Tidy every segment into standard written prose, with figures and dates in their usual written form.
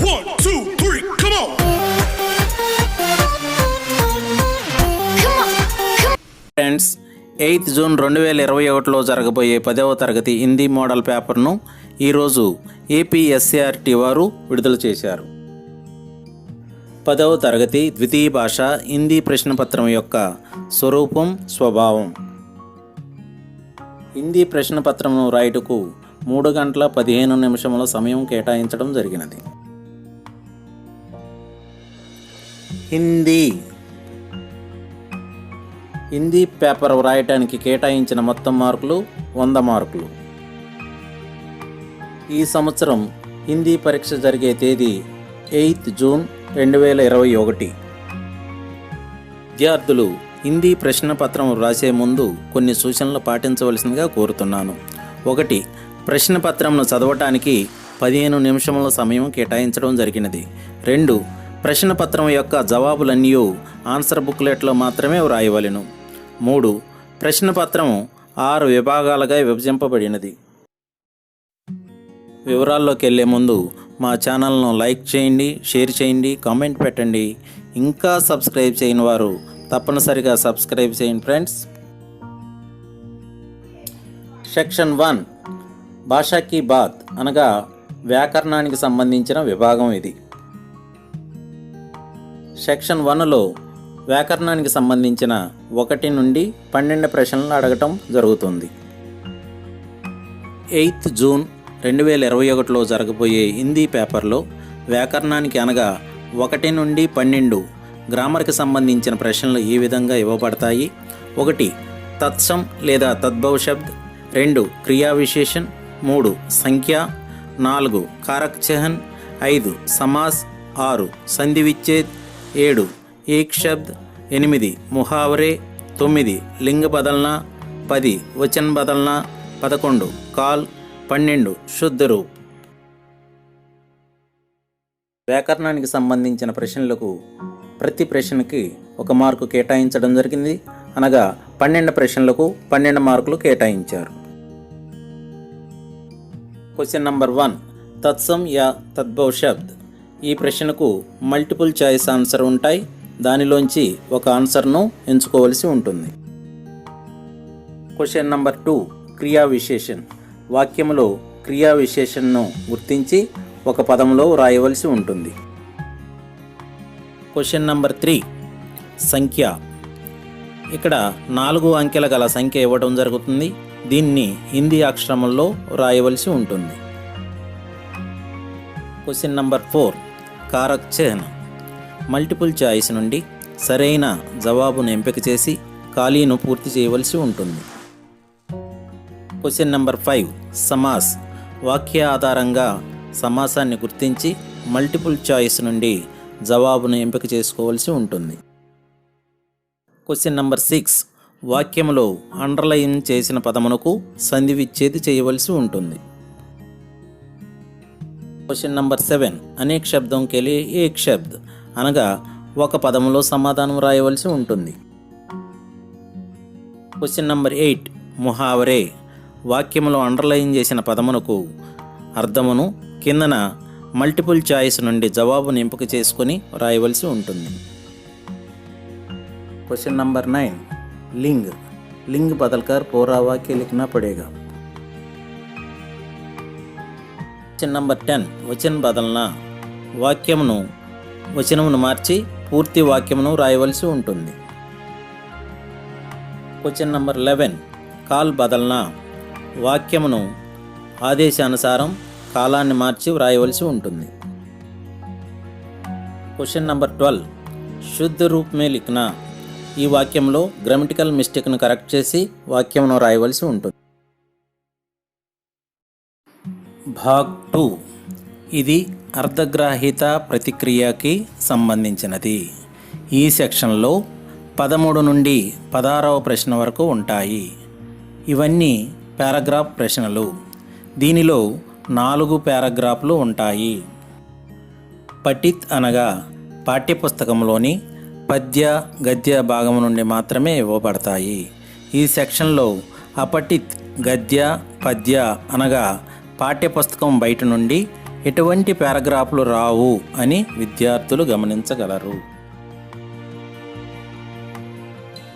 1, 2, 3, come on. Friends, 8 June 2021లో జరగబోయే 10వ తరగతి హిందీ మోడల్ పేపర్ను ఈరోజు ఏపీఎస్సీఆర్టీ వారు విడుదల చేశారు. 10వ తరగతి ద్వితీయ భాష హిందీ ప్రశ్నపత్రం యొక్క స్వరూపం, స్వభావం. హిందీ ప్రశ్నపత్రంను రాయుటకు 3 గంటల 15 నిమిషముల సమయం కేటాయించడం జరిగినది. హిందీ పేపర్ వ్రాయటానికి కేటాయించిన మొత్తం మార్కులు 100 మార్కులు. ఈ సంవత్సరం హిందీ పరీక్ష జరిగే తేదీ 8 జూన్ 2021. విద్యార్థులు హిందీ ప్రశ్నపత్రం వ్రాసే ముందు కొన్ని సూచనలు పాటించవలసిందిగా కోరుతున్నాను. 1. ప్రశ్నపత్రంను చదవటానికి 15 నిమిషముల సమయం కేటాయించడం జరిగినది. 2. ప్రశ్నపత్రం యొక్క జవాబులన్నీ ఆన్సర్ బుక్లెట్లో మాత్రమే వ్రాయవలెను. 3. ప్రశ్నపత్రం 6 విభాగాలుగా విభజింపబడినది. వివరాల్లోకి వెళ్ళే ముందు మా ఛానల్ను లైక్ చేయండి, షేర్ చేయండి, కామెంట్ పెట్టండి. ఇంకా సబ్స్క్రైబ్ చేయని వారు తప్పనిసరిగా సబ్స్క్రైబ్ చేయండి ఫ్రెండ్స్. సెక్షన్ 1 భాషా కీ బాత్ అనగా వ్యాకరణానికి సంబంధించిన విభాగం ఇది. సెక్షన్ 1లో వ్యాకరణానికి సంబంధించిన 1 నుండి 12 ప్రశ్నలు అడగటం జరుగుతుంది. 8 జూన్ 2021లో జరగబోయే హిందీ పేపర్లో వ్యాకరణానికి అనగా 1 నుండి 12 గ్రామర్కి సంబంధించిన ప్రశ్నలు ఈ విధంగా ఇవ్వబడతాయి. 1. తత్సం లేదా తద్భవ శబ్ద్. 2. క్రియా విశేషణ్. 3. సంఖ్య. 4. కారక్ చిహ్న్. 5. సమాస్. 6. సంధి విచ్ఛేద్. 7. ఏక్ శబ్ద్. 8. ముహావరే. 9. లింగ బదల్నా. 10. వచన్ బదల్నా. 11. కాల్. 12. శుద్ధ రూప్. వ్యాకరణానికి సంబంధించిన ప్రశ్నలకు ప్రతి ప్రశ్నకి 1 మార్కు కేటాయించడం జరిగింది. అనగా 12 ప్రశ్నలకు 12 మార్కులు కేటాయించారు. Question number 1. తత్సం యా తద్భవ శబ్ద్. ఈ ప్రశ్నకు మల్టిపుల్ చాయిస్ ఆన్సర్ ఉంటాయి. దానిలోంచి ఒక ఆన్సర్ను ఎంచుకోవలసి ఉంటుంది. Question number 2. క్రియా విశేషణ్. వాక్యములో క్రియా విశేషణను గుర్తించి ఒక పదంలో వ్రాయవలసి ఉంటుంది. Question number 3. సంఖ్య. ఇక్కడ 4 అంకెల గల సంఖ్య ఇవ్వడం జరుగుతుంది. దీన్ని హిందీ అక్షరముల్లో వ్రాయవలసి ఉంటుంది. Question number 4. కారక్ చిహ్న్. మల్టిపుల్ చాయిస్ నుండి సరైన జవాబును ఎంపిక చేసి ఖాళీను పూర్తి చేయవలసి ఉంటుంది. Question number 5. సమాస్. వాక్య ఆధారంగా సమాసాన్ని గుర్తించి మల్టిపుల్ చాయిస్ నుండి జవాబును ఎంపిక చేసుకోవలసి ఉంటుంది. Question number 6. వాక్యములో అండర్లైన్ చేసిన పదమునకు సంధి విచ్ఛేద్ చేయవలసి ఉంటుంది. Question number 7. అనేక్ శబ్దం కెలియే ఏక్ శబ్ద్ అనగా ఒక పదములో సమాధానం రాయవలసి ఉంటుంది. Question number 8. ముహావరే. వాక్యములో అండర్లైన్ చేసిన పదమునకు అర్థమును కిందన మల్టిపుల్ చాయిస్ నుండి జవాబును ఎంపిక చేసుకొని రాయవలసి ఉంటుంది. Question number 9. లింగ్. లింగ్ బదల్కర్ పూరా వాక్య లిఖనా పడేగా. Question number 10. వచన్ బదల్నా. వచనమును మార్చి పూర్తి వాక్యమును రాయవలసి ఉంటుంది. Question number 11. కాల్ బదల్నా. వాక్యమును ఆదేశానుసారం కాలాన్ని మార్చి వ్రాయవలసి ఉంటుంది. Question number 12. శుద్ధ రూప్ మే లిఖనా. ఈ వాక్యంలో గ్రామటికల్ మిస్టేక్ను కరెక్ట్ చేసి వాక్యమును రాయవలసి ఉంటుంది. భాగ్ 2. ఇది అర్ధగ్రాహిత ప్రతిక్రియకి సంబంధించినది. ఈ సెక్షన్లో 13 నుండి 16వ ప్రశ్న వరకు ఉంటాయి. ఇవన్నీ పారాగ్రాఫ్ ప్రశ్నలు. దీనిలో 4 పారాగ్రాఫ్లు ఉంటాయి. పఠిత్ అనగా పాఠ్యపుస్తకంలోని పద్య గద్య భాగం నుండి మాత్రమే ఇవ్వబడతాయి. ఈ సెక్షన్లో అపఠిత్, గద్య, పద్య అనగా పాఠ్యపుస్తకం బయట నుండి ఎటువంటి పారాగ్రాఫ్లు రావు అని విద్యార్థులు గమనించగలరు.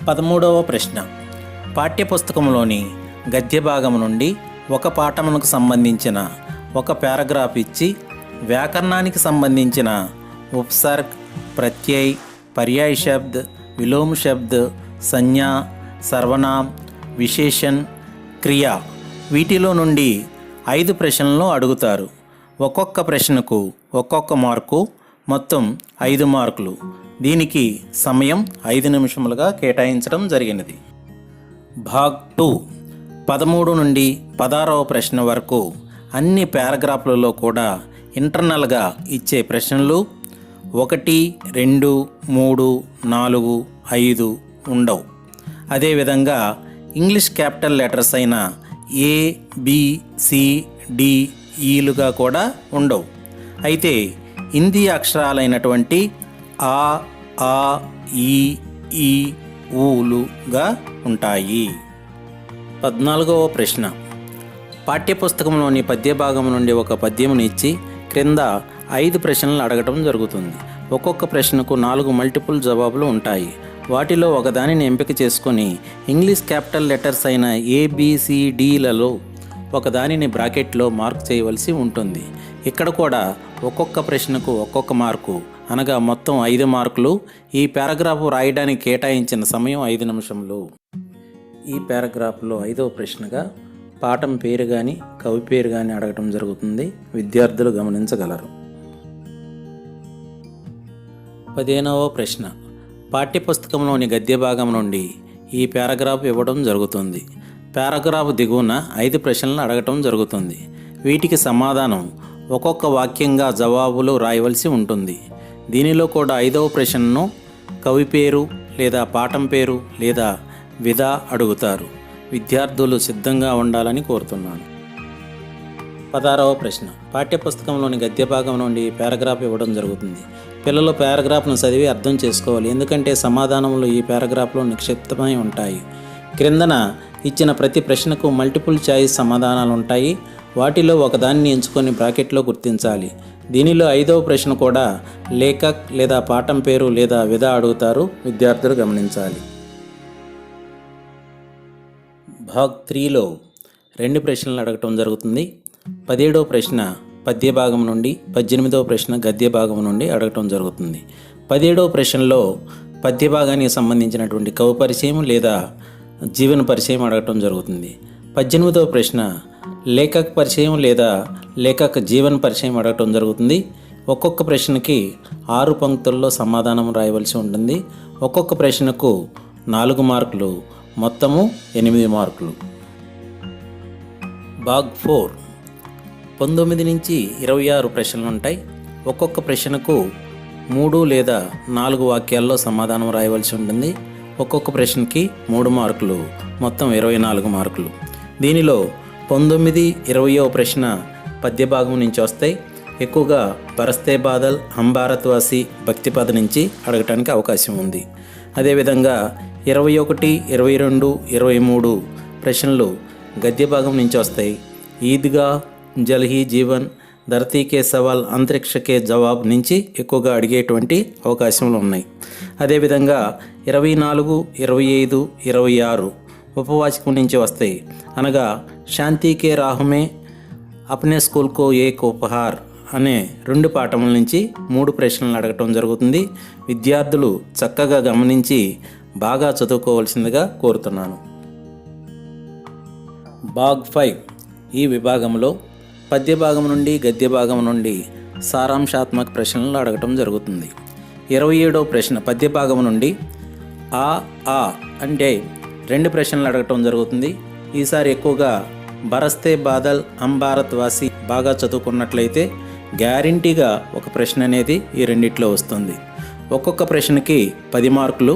13వ ప్రశ్న. పాఠ్యపుస్తకంలోని గద్య భాగం నుండి ఒక పాఠమునకు సంబంధించిన ఒక పారాగ్రాఫ్ ఇచ్చి వ్యాకరణానికి సంబంధించిన ఉపసర్గ్, ప్రత్యయ్, పర్యాయ శబ్ద్, విలోమ శబ్ద్, సంజ్ఞా, సర్వనామ్, విశేషణ్, క్రియా వీటిలో నుండి 5 ప్రశ్నలను అడుగుతారు. ఒక్కొక్క ప్రశ్నకు ఒక్కొక్క మార్కు, మొత్తం 5 మార్కులు. దీనికి సమయం 5 నిమిషములుగా కేటాయించడం జరిగినది. భాగ్ 2 13 నుండి 16వ ప్రశ్న వరకు అన్ని పారాగ్రాఫ్లలో కూడా ఇంటర్నల్గా ఇచ్చే ప్రశ్నలు 1, 2, 3, 4, 5 ఉండవు. అదేవిధంగా ఇంగ్లీష్ క్యాపిటల్ లెటర్స్ అయిన ఏ, బి, సి, డి, ఈలుగా కూడా ఉండవు. అయితే హిందీ అక్షరాలైనటువంటి ఆ, ఆ, ఈ, ఊలుగా ఉంటాయి. 14వ ప్రశ్న. పాఠ్యపుస్తకంలోని పద్య భాగం నుండి ఒక పద్యమును ఇచ్చి క్రింద 5 ప్రశ్నలు అడగటం జరుగుతుంది. ఒక్కొక్క ప్రశ్నకు 4 మల్టిపుల్ జవాబులు ఉంటాయి. వాటిలో ఒకదానిని ఎంపిక చేసుకొని ఇంగ్లీష్ క్యాపిటల్ లెటర్స్ అయిన ఏబిసిడిలలో ఒకదానిని బ్రాకెట్లో మార్క్ చేయవలసి ఉంటుంది. ఇక్కడ కూడా ఒక్కొక్క ప్రశ్నకు ఒక్కొక్క మార్కు, అనగా మొత్తం 5 మార్కులు. ఈ పారాగ్రాఫ్ రాయడానికి కేటాయించిన సమయం 5 నిమిషములు. ఈ పారాగ్రాఫ్లో 5వ ప్రశ్నగా పాఠం పేరు కానీ కవి పేరు కానీ అడగటం జరుగుతుంది. విద్యార్థులు గమనించగలరు. 15వ ప్రశ్న. పాఠ్యపుస్తకంలోని గద్య భాగం నుండి ఈ పారాగ్రాఫ్ ఇవ్వడం జరుగుతుంది. పారాగ్రాఫ్ దిగువన 5 ప్రశ్నలను అడగటం జరుగుతుంది. వీటికి సమాధానం ఒక్కొక్క వాక్యంగా జవాబులు రాయవలసి ఉంటుంది. దీనిలో కూడా 5వ ప్రశ్నను కవి పేరు లేదా పాఠం పేరు లేదా విధ అడుగుతారు. విద్యార్థులు సిద్ధంగా ఉండాలని కోరుతున్నాను. 16వ ప్రశ్న. పాఠ్యపుస్తకంలోని గద్య భాగం నుండి పారాగ్రాఫ్ ఇవ్వడం జరుగుతుంది. పిల్లలు పారాగ్రాఫ్ను చదివి అర్థం చేసుకోవాలి, ఎందుకంటే సమాధానములు ఈ పారాగ్రాఫ్లో నిక్షిప్తమై ఉంటాయి. క్రిందన ఇచ్చిన ప్రతి ప్రశ్నకు మల్టిపుల్ చాయిస్ సమాధానాలు ఉంటాయి. వాటిలో ఒకదాన్ని ఎంచుకొని బ్రాకెట్లో గుర్తించాలి. దీనిలో 5వ ప్రశ్న కూడా లేఖక్ లేదా పాఠం పేరు లేదా విధ అడుగుతారు. విద్యార్థులు గమనించాలి. భాగ్ 3లో 2 ప్రశ్నలు అడగటం జరుగుతుంది. 17వ ప్రశ్న పద్య భాగం నుండి, 18వ ప్రశ్న గద్య భాగం నుండి అడగటం జరుగుతుంది. 17వ ప్రశ్నలో పద్య భాగానికి సంబంధించినటువంటి కవి పరిచయం లేదా జీవన పరిచయం అడగటం జరుగుతుంది. 18వ ప్రశ్న లేఖక్ పరిచయం లేదా లేఖక్ జీవన పరిచయం అడగటం జరుగుతుంది. ఒక్కొక్క ప్రశ్నకి 6 పంక్తుల్లో సమాధానం రాయవలసి ఉంటుంది. ఒక్కొక్క ప్రశ్నకు 4 మార్కులు, మొత్తము 8 మార్కులు. భాగ్ 4 19 నుంచి 26 ప్రశ్నలు ఉంటాయి. ఒక్కొక్క ప్రశ్నకు 3 లేదా 4 వాక్యాల్లో సమాధానం రాయవలసి ఉంటుంది. ఒక్కొక్క ప్రశ్నకి 3 మార్కులు, మొత్తం 24 మార్కులు. దీనిలో 19, 20వ ప్రశ్న పద్య భాగం నుంచి వస్తాయి. ఎక్కువగా బరస్తే బాదల్, హమ్ భారత్వాసి, భక్తిపద నుంచి అడగటానికి అవకాశం ఉంది. అదేవిధంగా 21, 22, 23 ప్రశ్నలు గద్య భాగం నుంచి వస్తాయి. ఈద్గా, జల్హీ జీవన్, ధరతీకే సవాల్, అంతరిక్షకే జవాబ్ నుంచి ఎక్కువగా అడిగేటువంటి అవకాశాలు ఉన్నాయి. అదేవిధంగా 24, 25, 26 ఉపవాచకం నుంచి వస్తాయి. అనగా శాంతికే రాహమే, అప్నే స్కూల్కో ఏక్ ఉపహార్ అనే 2 పాఠముల నుంచి 3 ప్రశ్నలు అడగటం జరుగుతుంది. విద్యార్థులు చక్కగా గమనించి బాగా చదువుకోవాల్సిందిగా కోరుతున్నాను. భాగ్ 5 ఈ విభాగంలో పద్య భాగం నుండి గద్య భాగం నుండి సారాంశాత్మక ప్రశ్నలు అడగటం జరుగుతుంది. 27వ ప్రశ్న పద్య భాగం నుండి ఆ అంటే 2 ప్రశ్నలు అడగటం జరుగుతుంది. ఈసారి ఎక్కువగా బరస్తే బాదల్, హమ్ భారత్వాసి బాగా చదువుకున్నట్లయితే గ్యారంటీగా ఒక ప్రశ్న అనేది ఈ రెండిట్లో వస్తుంది. ఒక్కొక్క ప్రశ్నకి 10 మార్కులు,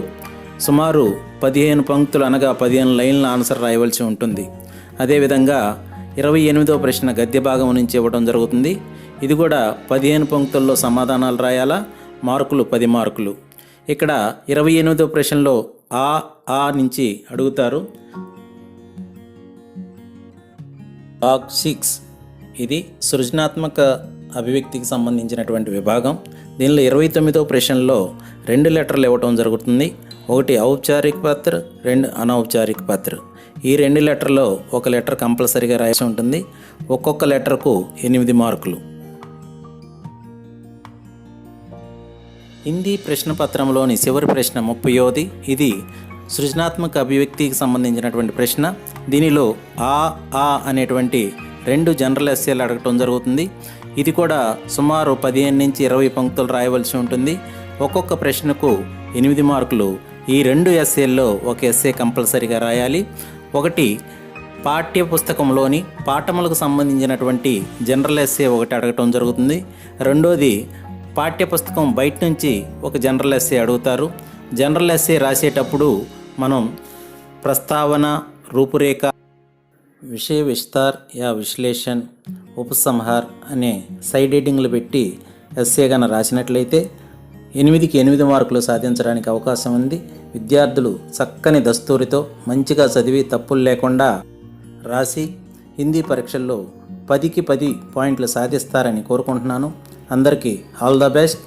సుమారు 15 పంక్తులు అనగా 15 లైన్ల ఆన్సర్ రాయవలసి ఉంటుంది. అదేవిధంగా 28వ ప్రశ్న గద్య భాగం నుంచి ఇవ్వడం జరుగుతుంది. ఇది కూడా 15 పంక్తుల్లో సమాధానాలు రాయాలా, మార్కులు 10 మార్కులు. ఇక్కడ 28వ ప్రశ్నలో ఆ నుంచి అడుగుతారు. భాగ్ 6 ఇది సృజనాత్మక అభివ్యక్తికి సంబంధించినటువంటి విభాగం. దీనిలో 29వ ప్రశ్నలో 2 లెటర్లు ఇవ్వటం జరుగుతుంది. ఒకటి ఔపచారిక పత్ర, 2 అనౌపచారిక పత్ర. ఈ 2 లెటర్లో ఒక లెటర్ కంపల్సరీగా రాయాల్సి ఉంటుంది. ఒక్కొక్క లెటర్కు 8 మార్కులు. హిందీ ప్రశ్నపత్రంలోని చివరి ప్రశ్న 30వ. ఇది సృజనాత్మక అభివ్యక్తికి సంబంధించినటువంటి ప్రశ్న. దీనిలో ఆ అనేటువంటి 2 జనరల్ ఎస్సేలు అడగటం జరుగుతుంది. ఇది కూడా సుమారు 15 నుంచి 20 పంక్తులు రాయవలసి ఉంటుంది. ఒక్కొక్క ప్రశ్నకు 8 మార్కులు. ఈ 2 ఎస్సేల్లో ఒక ఎస్సే కంపల్సరీగా రాయాలి. ఒకటి పాఠ్య పుస్తకంలోని పాఠములకు సంబంధించినటువంటి జనరల్ ఎస్సే ఒకటి అడగటం జరుగుతుంది. రెండోది పాఠ్యపుస్తకం బయట నుంచి ఒక జనరల్ ఎస్సే అడుగుతారు. జనరల్ ఎస్సే రాసేటప్పుడు మనం ప్రస్తావన, రూపురేఖ, విషయ విస్తార్ యా విశ్లేషణ, ఉపసంహార్ అనే సైడ్ హెడ్డింగ్లు పెట్టి ఎస్సే గాన రాసినట్లయితే 8కి 8 మార్కులు సాధించడానికి అవకాశం ఉంది. విద్యార్థులు చక్కని దస్తూరితో మంచిగా చదివి తప్పులు లేకుండా రాసి హిందీ పరీక్షల్లో 10కి 10 పాయింట్లు సాధిస్తారని కోరుకుంటున్నాను. అందరికీ ఆల్ ద బెస్ట్.